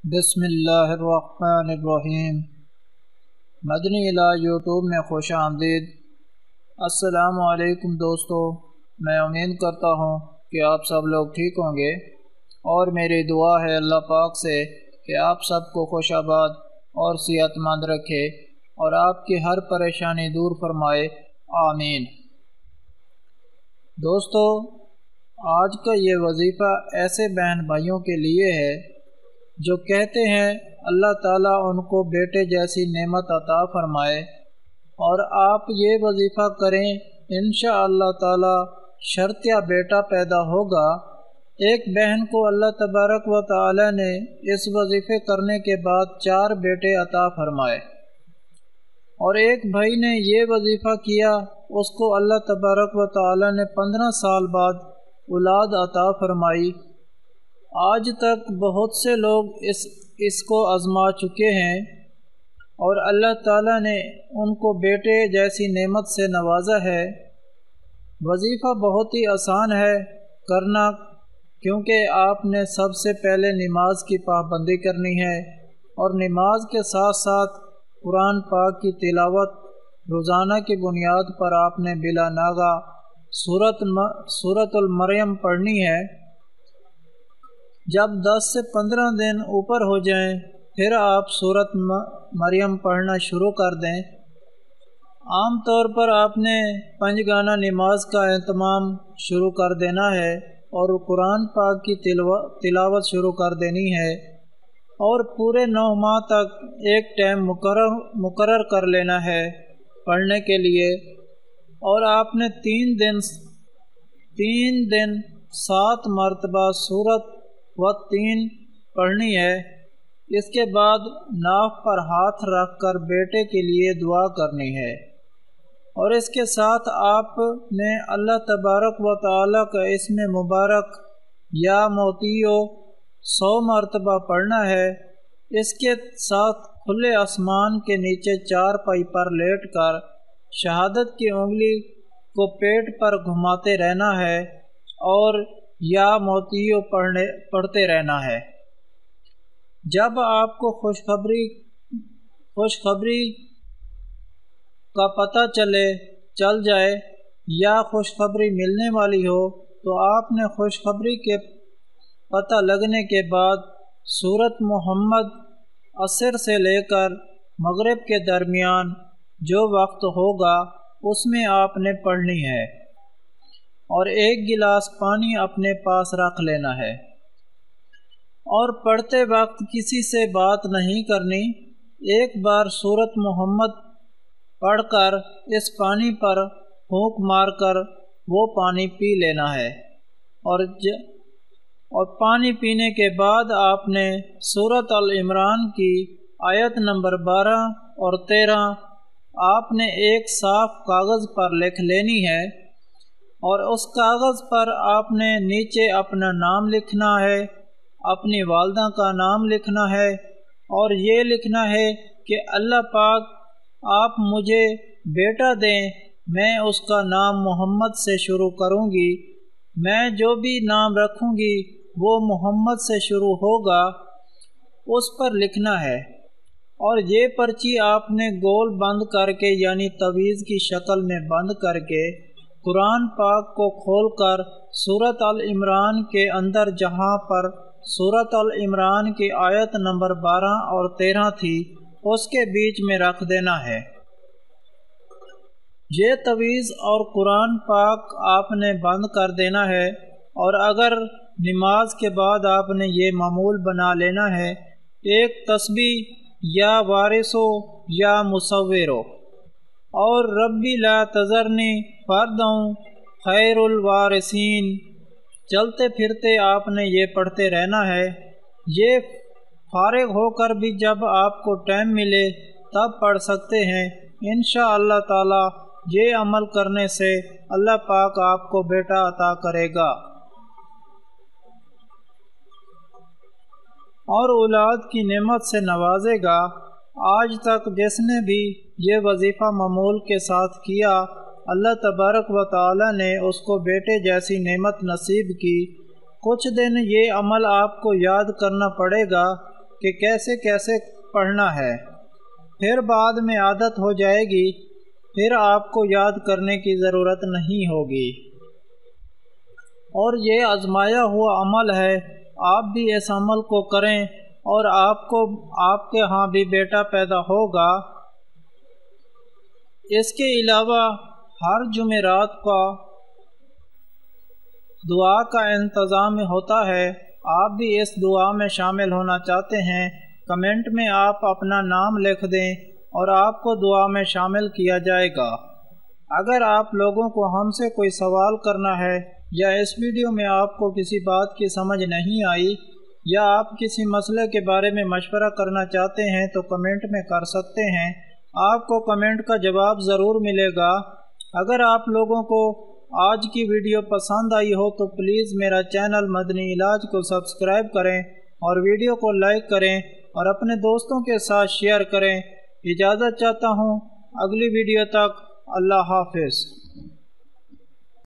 بسم اللہ الرحمن الرحیم۔ مدنی الہ یوٹیوب میں خوش آمدید۔ السلام علیکم دوستو، میں امید کرتا ہوں کہ آپ سب لوگ ٹھیک ہوں گے، اور میری دعا ہے اللہ پاک سے کہ آپ سب کو خوش آباد اور صحت مند رکھے اور آپ کی ہر پریشانی دور فرمائے، آمین۔ دوستو، آج کا یہ وظیفہ ایسے بہن بھائیوں کے لیے ہے جو کہتے ہیں اللہ تعالیٰ ان کو بیٹے جیسی نعمت عطا فرمائے، اور آپ یہ وظیفہ کریں انشاءاللہ تعالیٰ شرطیہ بیٹا پیدا ہوگا۔ ایک بہن کو اللہ تبارک و تعالی نے اس وظیفے کرنے کے بعد 4 بیٹے عطا فرمائے، اور ایک بھائی نے یہ وظیفہ کیا، اس کو اللہ تبارک و تعالی نے 15 سال بعد اولاد عطا فرمائی۔ آج تک بہت سے لوگ اس کو آزما چکے ہیں، اور اللہ تعالیٰ نے ان کو بیٹے جیسی نعمت سے نوازا ہے۔ وظیفہ بہت ہی آسان ہے کرنا، کیونکہ آپ نے سب سے پہلے نماز کی پابندی کرنی ہے، اور نماز کے ساتھ ساتھ قرآن پاک کی تلاوت روزانہ کی بنیاد پر آپ نے بلا ناغہ سورۃ المریم پڑھنی ہے۔ جب 10 سے 15 دن اوپر ہو جائیں پھر آپ سورۃ مریم پڑھنا شروع کر دیں۔ عام طور پر آپ نے 5 گانا نماز کا اہتمام شروع کر دینا ہے، اور قرآن پاک کی تلاوت شروع کر دینی ہے، اور پورے 9 ماہ تک ایک ٹائم مقرر کر لینا ہے پڑھنے کے لیے، اور آپ نے 3 دن 7 مرتبہ سورۃ و3 پڑھنی ہے۔ اس کے بعد ناف پر ہاتھ رکھ کر بیٹے کے لیے دعا کرنی ہے، اور اس کے ساتھ آپ نے اللہ تبارک و تعالی کا اسم مبارک یا موتیو 100 مرتبہ پڑھنا ہے۔ اس کے ساتھ کھلے آسمان کے نیچے 4 پائی پر لیٹ کر شہادت کی انگلی کو پیٹ پر گھماتے رہنا ہے، اور یا موتیو پڑھتے رہنا ہے۔ جب آپ کو خوشخبری کا پتہ چل جائے یا خوشخبری ملنے والی ہو، تو آپ نے خوشخبری کے پتہ لگنے کے بعد سورۃ محمد عصر سے لے کر مغرب کے درمیان جو وقت ہوگا اس میں آپ نے پڑھنی ہے، اور 1 گلاس پانی اپنے پاس رکھ لینا ہے، اور پڑھتے وقت کسی سے بات نہیں کرنی۔ ایک بار سورۃ محمد پڑھ کر اس پانی پر پھونک مار کر وہ پانی پی لینا ہے، اور پانی پینے کے بعد آپ نے سورۃ ال عمران کی آیت نمبر 12 اور 13 آپ نے ایک صاف کاغذ پر لکھ لینی ہے، اور اس کاغذ پر آپ نے نیچے اپنا نام لکھنا ہے، اپنی والدہ کا نام لکھنا ہے، اور یہ لکھنا ہے کہ اللہ پاک آپ مجھے بیٹا دیں، میں اس کا نام محمد سے شروع کروں گی، میں جو بھی نام رکھوں گی وہ محمد سے شروع ہوگا، اس پر لکھنا ہے۔ اور یہ پرچی آپ نے گول بند کر کے، یعنی تعویذ کی شکل میں بند کر کے، قرآن پاک کو کھول کر سورۃ ال عمران کے اندر جہاں پر سورۃ ال عمران کی آیت نمبر 12 اور 13 تھی اس کے بیچ میں رکھ دینا ہے۔ یہ تعویذ اور قرآن پاک آپ نے بند کر دینا ہے، اور اگر نماز کے بعد آپ نے یہ معمول بنا لینا ہے، ایک تسبیح یا وارثو یا مصورو، اور ربی لا تذرنی فردوں خیر الوارثین، چلتے پھرتے آپ نے یہ پڑھتے رہنا ہے۔ یہ فارغ ہو کر بھی جب آپ کو ٹائم ملے تب پڑھ سکتے ہیں۔ انشاءاللہ تعالی یہ عمل کرنے سے اللہ پاک آپ کو بیٹا عطا کرے گا، اور اولاد کی نعمت سے نوازے گا۔ آج تک جس نے بھی یہ وظیفہ معمول کے ساتھ کیا، اللہ تبارک و تعالی نے اس کو بیٹے جیسی نعمت نصیب کی۔ کچھ دن یہ عمل آپ کو یاد کرنا پڑے گا کہ کیسے کیسے پڑھنا ہے، پھر بعد میں عادت ہو جائے گی، پھر آپ کو یاد کرنے کی ضرورت نہیں ہوگی۔ اور یہ آزمایا ہوا عمل ہے، آپ بھی اس عمل کو کریں اور آپ کے ہاں بھی بیٹا پیدا ہوگا۔ اس کے علاوہ ہر جمعرات کا دعا کا انتظام ہوتا ہے، آپ بھی اس دعا میں شامل ہونا چاہتے ہیں، کمنٹ میں آپ اپنا نام لکھ دیں اور آپ کو دعا میں شامل کیا جائے گا۔ اگر آپ لوگوں کو ہم سے کوئی سوال کرنا ہے یا اس ویڈیو میں آپ کو کسی بات کی سمجھ نہیں آئی یا آپ کسی مسئلے کے بارے میں مشورہ کرنا چاہتے ہیں تو کمنٹ میں کر سکتے ہیں، آپ کو کمنٹ کا جواب ضرور ملے گا۔ اگر آپ لوگوں کو آج کی ویڈیو پسند آئی ہو تو پلیز میرا چینل مدنی علاج کو سبسکرائب کریں اور ویڈیو کو لائک کریں اور اپنے دوستوں کے ساتھ شیئر کریں۔ اجازت چاہتا ہوں، اگلی ویڈیو تک اللہ حافظ۔